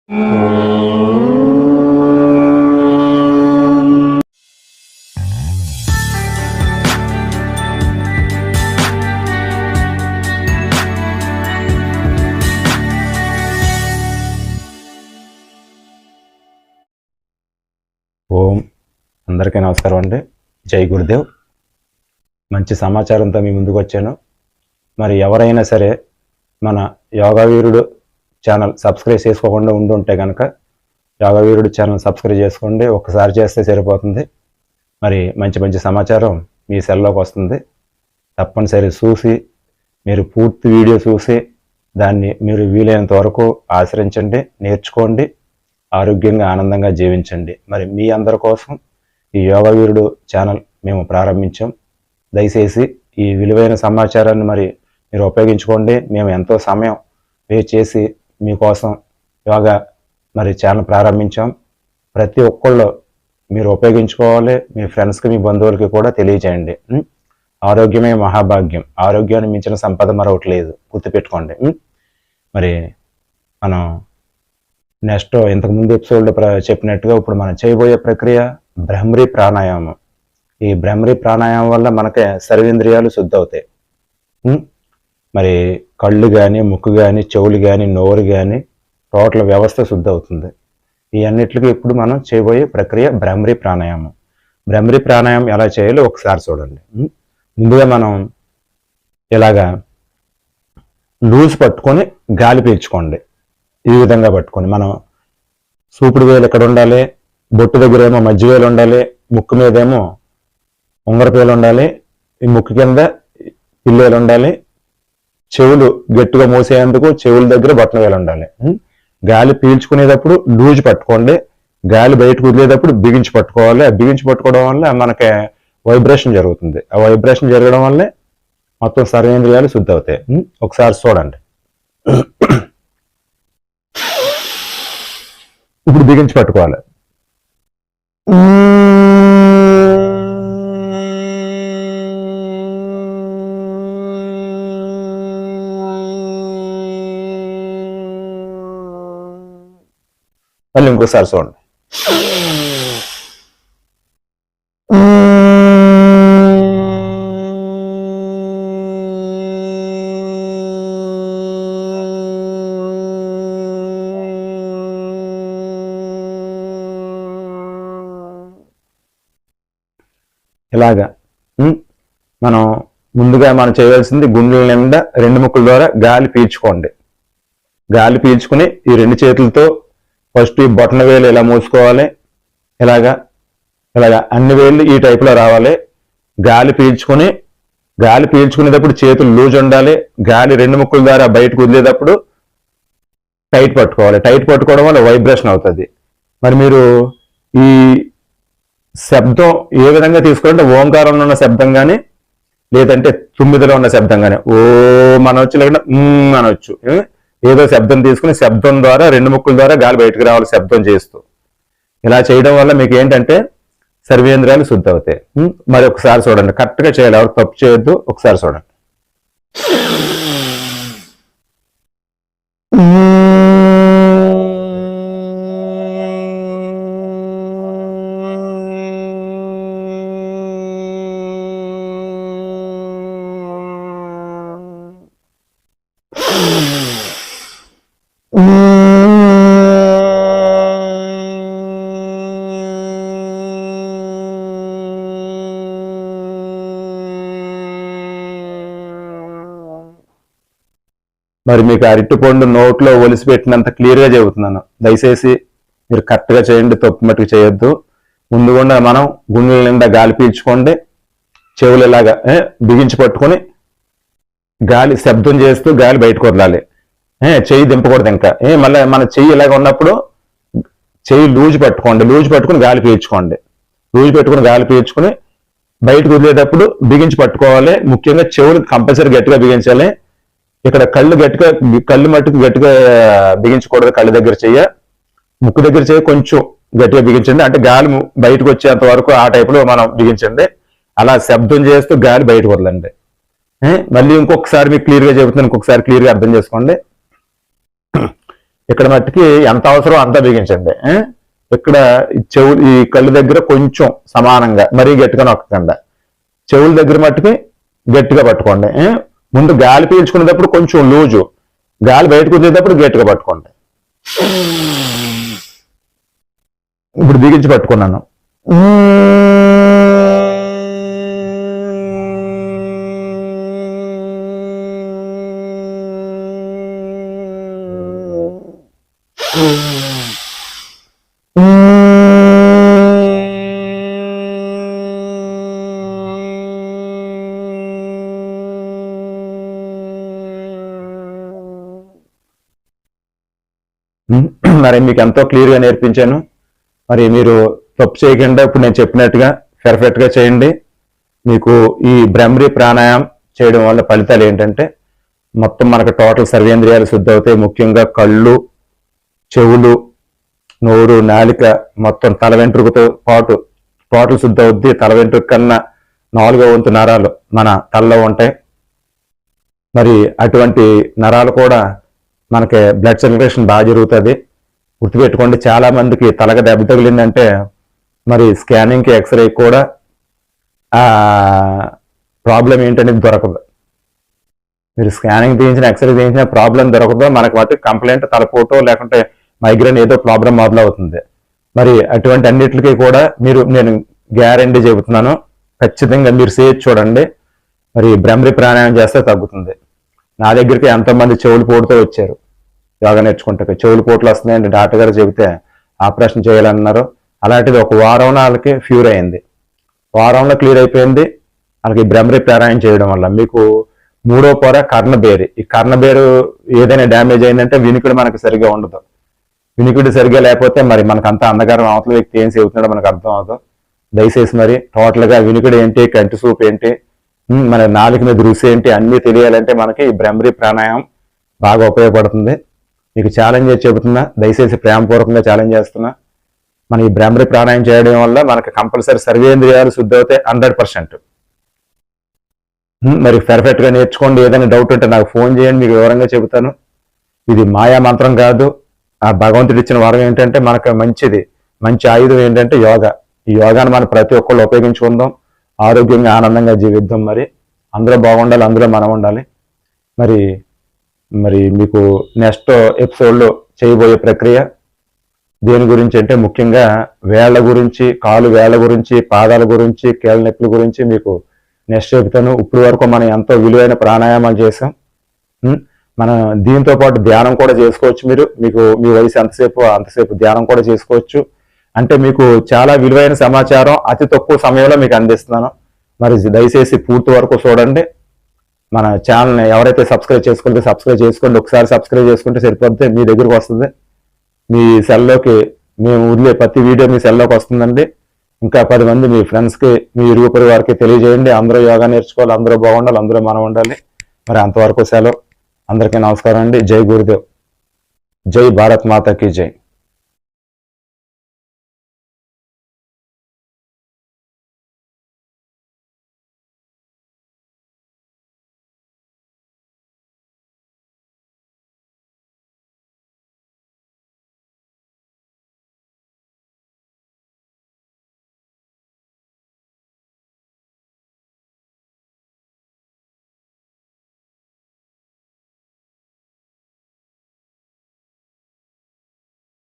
ఓం అందరికీ నమస్కారం అండి. జై గురుదేవ్. మంచి సమాచారంతో మీ ముందుకు వచ్చాను. మరి ఎవరైనా సరే మన యోగవీరుడు ఛానల్ సబ్స్క్రైబ్ చేసుకోకుండా ఉండుంటే కనుక యోగవీరుడు ఛానల్ సబ్స్క్రైబ్ చేసుకోండి. ఒకసారి చేస్తే సరిపోతుంది. మరి మంచి మంచి సమాచారం మీ సెల్లోకి వస్తుంది. తప్పనిసరి చూసి మీరు పూర్తి వీడియో చూసి దాన్ని మీరు వీలైనంత వరకు ఆచరించండి, నేర్చుకోండి, ఆరోగ్యంగా ఆనందంగా జీవించండి. మరి మీ అందరి కోసం ఈ యోగవీరుడు ఛానల్ మేము ప్రారంభించాం. దయచేసి ఈ విలువైన సమాచారాన్ని మరి మీరు ఉపయోగించుకోండి. మేము ఎంతో సమయం వేస్ట్ చేసి మీకోసం యోగా మరి ఛానల్ ప్రారంభించాం. ప్రతి ఒక్కళ్ళు మీరు ఉపయోగించుకోవాలి. మీ ఫ్రెండ్స్కి, మీ బంధువులకి కూడా తెలియజేయండి. ఆరోగ్యమే మహాభాగ్యం. ఆరోగ్యాన్ని మించిన సంపద మరొకటి లేదు, గుర్తుపెట్టుకోండి. మరి మనం నెక్స్ట్ ఇంతకుముందు ఎపిసోడ్లో చెప్పినట్టుగా ఇప్పుడు మనం చేయబోయే ప్రక్రియ భ్రమరి ప్రాణాయామం. ఈ భ్రమరి ప్రాణాయామం వల్ల మనకి సర్వేంద్రియాలు శుద్ధి అవుతాయి. మరి కళ్ళు కానీ, ముక్కు కానీ, చెవులు కానీ, నోరు కానీ, టోటల్ వ్యవస్థ శుద్ధి అవుతుంది. ఈ అన్నిటికీ ఇప్పుడు మనం చేయబోయే ప్రక్రియ భ్రమరి ప్రాణాయామం. భ్రమరి ప్రాణాయామం ఎలా చేయాలో ఒకసారి చూడండి. ముందుగా మనం ఇలాగా లూజ్ పట్టుకొని గాలి పీల్చుకోండి. ఈ విధంగా పట్టుకొని మనం సూపుడు వేలు ఇక్కడ ఉండాలి, బొట్టు దగ్గర ఏమో మధ్య వేలు ఉండాలి, ముక్కు మీద ఏమో ఉంగరపేలు ఉండాలి, ఈ ముక్కు కింద పిల్లేలు ఉండాలి, చెవులు గట్టిగా మూసేందుకు చెవుల దగ్గర బొట్టన వేలు ఉండాలి. గాలి పీల్చుకునేటప్పుడు లూజ్ పట్టుకోండి, గాలి బయటకు వదిలేటప్పుడు బిగించి పట్టుకోవాలి. ఆ బిగించి పట్టుకోవడం వల్ల మనకి వైబ్రేషన్ జరుగుతుంది. ఆ వైబ్రేషన్ జరగడం వల్లే మొత్తం సర్వేంద్రియాలు శుద్ధి అవుతాయి. ఒకసారి చూడండి. ఇప్పుడు బిగించి పట్టుకోవాలి. మళ్ళీ ఇంకోసారి చూడండి. ఇలాగా మనం ముందుగా మనం చేయవలసింది గుండెల నిండా రెండు ముక్కుల ద్వారా గాలి పీల్చుకోండి. గాలి పీల్చుకుని ఈ రెండు చేతులతో ఫస్ట్ ఈ బొటన వేలు ఇలా మూసుకోవాలి. ఇలాగా అన్ని వేళ్ళు ఈ టైపులో రావాలి. గాలి పీల్చుకునేటప్పుడు చేతులు లూజ్ ఉండాలి. గాలి రెండు ముక్కుల ద్వారా బయటకు వదిలేటప్పుడు టైట్ పట్టుకోవాలి. టైట్ పట్టుకోవడం వల్ల వైబ్రేషన్ అవుతుంది. మరి మీరు ఈ శబ్దం ఏ విధంగా తీసుకోవాలంటే ఓంకారంలో ఉన్న శబ్దం కానీ, లేదంటే తుమ్మిదిలో ఉన్న శబ్దం కానీ, ఓ అనవచ్చు, లేకుండా అనవచ్చు. ఏదో శబ్దం తీసుకుని శబ్దం ద్వారా రెండు ముక్కుల ద్వారా గాలి బయటకు రావాలి శబ్దం చేస్తూ. ఇలా చేయడం వల్ల మీకు ఏంటంటే సర్వేంద్రియాలు శుద్ధి అవుతాయి. మరి ఒకసారి చూడండి, కరెక్ట్గా చేయాలి, ఎవరు తప్పు చేయొద్దు. ఒకసారి చూడండి. మరి మీకు అరటిపండు నోట్లో ఒలిసి పెట్టినంత క్లియర్గా చెబుతున్నాను. దయచేసి మీరు కరెక్ట్గా చేయండి, తప్పు మట్టుకు చేయొద్దు. ముందుగా మనం గుండెల నిండా గాలి పీల్చుకోండి. చెవులు ఇలాగా బిగించి పట్టుకొని గాలి శబ్దం చేస్తూ గాలి బయటకు వదలాలి. చెయ్యి దింపకూడదు. ఇంకా మళ్ళీ మన చెయ్యి ఇలాగ ఉన్నప్పుడు చెయ్యి లూజ్ పట్టుకోండి. లూజ్ పట్టుకుని గాలి పీల్చుకోండి. లూజ్ పెట్టుకుని గాలి పీల్చుకుని బయటకు వదిలేటప్పుడు బిగించి పట్టుకోవాలి. ముఖ్యంగా చెవులు కంపల్సరీ గట్టిగా బిగించాలి. ఇక్కడ కళ్ళు మట్టుకు గట్టిగా బిగించకూడదు. కళ్ళు దగ్గర చెయ్య, ముక్కు దగ్గర చెయ్యి కొంచెం గట్టిగా బిగించండి. అంటే గాలి బయటకు వచ్చేంత వరకు ఆ టైపులో మనం బిగించండి. అలా శబ్దం చేస్తూ గాలి బయటకు వదలండి. మళ్ళీ ఇంకొకసారి మీకు క్లియర్గా చెబుతున్నాను, ఇంకొకసారి క్లియర్గా అర్థం చేసుకోండి. ఇక్కడ మట్టుకి ఎంత అవసరం అంతా బిగించండి. ఇక్కడ చెవులు ఈ కళ్ళు దగ్గర కొంచెం సమానంగా మరీ గట్టిగా నొక్కకుండా, చెవుల దగ్గర మట్టుకి గట్టిగా పట్టుకోండి. ముందు గాలి పీల్చుకునేటప్పుడు కొంచెం లూజు, గాలి బయటకు వచ్చేటప్పుడు గట్టిగా పట్టుకోండి. ఇప్పుడు బిగించి పట్టుకున్నాను. మరి మీకు ఎంతో క్లియర్గా నేర్పించాను. మరి మీరు తప్పు చేయకుండా ఇప్పుడు నేను చెప్పినట్టుగా పెర్ఫెక్ట్గా చేయండి. మీకు ఈ బ్రహ్మరి ప్రాణాయామం చేయడం వల్ల ఫలితాలు ఏంటంటే మొత్తం మనకు టోటల్ సర్వేంద్రియాలు శుద్ధి అవుతాయి. ముఖ్యంగా కళ్ళు, చెవులు, నోరు, నాలిక, మొత్తం తల వెంట్రుకతో పాటు టోటల్ శుద్ధి అవుద్ది. తల వెంట్రుక కన్నా 4వ వంతు నరాలు మన తలలో ఉంటాయి. మరి అటువంటి నరాలు కూడా మనకి బ్లడ్ సర్క్యులేషన్ బాగా జరుగుతుంది. గుర్తుపెట్టుకోండి, చాలా మందికి తలగా దెబ్బ తగిలిందంటే మరి స్కానింగ్కి ఎక్స్రే కూడా ప్రాబ్లం ఏంటనేది దొరకదు. మీరు స్కానింగ్ తీయించిన, ఎక్స్రే తీయించిన ప్రాబ్లం దొరకదు. మనకు మటు కంప్లైంట్ తలపోటో లేకుంటే మైగ్రేన్ ఏదో ప్రాబ్లం మొదలవుతుంది. మరి అటువంటి అన్నిటికీ కూడా నేను గ్యారంటీ చెబుతున్నాను, ఖచ్చితంగా మీరు చేసి చూడండి. మరి బ్రహ్మరి ప్రాణాయామం చేస్తే తగ్గుతుంది. నా దగ్గరికి ఎంతోమంది చెవులు పోటుతో వచ్చారు యోగా నేర్చుకుంటే. చెవులు పోట్లు వస్తున్నాయండి డాక్టర్ గారు చెబితే ఆపరేషన్ చేయాలన్నారు. అలాంటిది ఒక వారం వాళ్ళకి క్యూర్ అయింది. వారంలో క్లియర్ అయిపోయింది వాళ్ళకి బ్రహ్మరి ప్రాణాయామం చేయడం వల్ల. మీకు 3వ పొర కర్ణబేరి. ఈ కర్ణబేరు ఏదైనా డ్యామేజ్ అయిందంటే వినికిడి మనకు సరిగా ఉండదు. వినికిడి సరిగా లేకపోతే మరి మనకు అంత అంధకారం అవతల వ్యక్తి ఏం చెబుతున్నాడో మనకు అర్థం అవుతుంది. దయచేసి మరి టోటల్గా వినికిడి ఏంటి, కంటి సూపు ఏంటి, మన నాలుక మీద రుచి ఏంటి అన్నీ తెలియాలంటే మనకి ఈ బ్రహ్మరి ప్రాణాయామం బాగా ఉపయోగపడుతుంది. మీకు ఛాలెంజ్ చేసి చెబుతున్నా, దయచేసి ప్రేమపూర్వకంగా ఛాలెంజ్ చేస్తున్నా. మన ఈ బ్రహ్మరి ప్రాణాయామం చేయడం వల్ల మనకి కంపల్సరీ సర్వేంద్రియాలు శుద్ధి అవుతాయి 100%. మరి పెర్ఫెక్ట్గా నేర్చుకోండి. ఏదైనా డౌట్ ఉంటే నాకు ఫోన్ చేయండి, మీకు వివరంగా చెబుతాను. ఇది మాయా మంత్రం కాదు. ఆ భగవంతుడు ఇచ్చిన వరం ఏంటంటే మనకు మంచి ఆయుధం ఏంటంటే యోగా. ఈ యోగాను మనం ప్రతి ఒక్కళ్ళు ఉపయోగించుకుందాం, ఆరోగ్యంగా ఆనందంగా జీవిద్దాం. మరి అందరూ బాగుండాలి, అందులో మనం ఉండాలి. మరి మీకు నెక్స్ట్ ఎపిసోడ్లో చేయబోయే ప్రక్రియ దేని గురించి అంటే ముఖ్యంగా వేళ్ల గురించి, కాలు వేళ్ల గురించి, పాదాల గురించి, కీళ్ళ నొప్పుల గురించి మీకు నెక్స్ట్ చెబుతాను. ఇప్పుడు వరకు మనం ఎంతో విలువైన ప్రాణాయామాలు చేసాం. మనం దీంతో పాటు ధ్యానం కూడా చేసుకోవచ్చు. మీకు మీ వయసు అంతసేపు ధ్యానం కూడా చేసుకోవచ్చు. అంటే మీకు చాలా విలువైన సమాచారం అతి తక్కువ సమయంలో మీకు అందిస్తున్నాను. మరి దయచేసి పూర్తి వరకు చూడండి. మన ఛానల్ని ఎవరైతే సబ్స్క్రైబ్ చేసుకోండి. ఒకసారి సబ్స్క్రైబ్ చేసుకుంటే సరిపోద్ది, మీ దగ్గరకు వస్తుంది. మీ సెల్లోకి మేము వదిలే ప్రతి వీడియో మీ సెల్లోకి వస్తుందండి. ఇంకా 10 మంది మీ ఫ్రెండ్స్కి, మీ ఇరుగు పొరుగు వారికి తెలియజేయండి. అందరూ యోగా నేర్చుకోవాలి, అందరూ బాగుండాలి, అందరూ మనం ఉండాలి. మరి అంతవరకు సెలవు. అందరికీ నమస్కారం అండి. జై గురుదేవ్. జై భారత్ మాతాకి జై.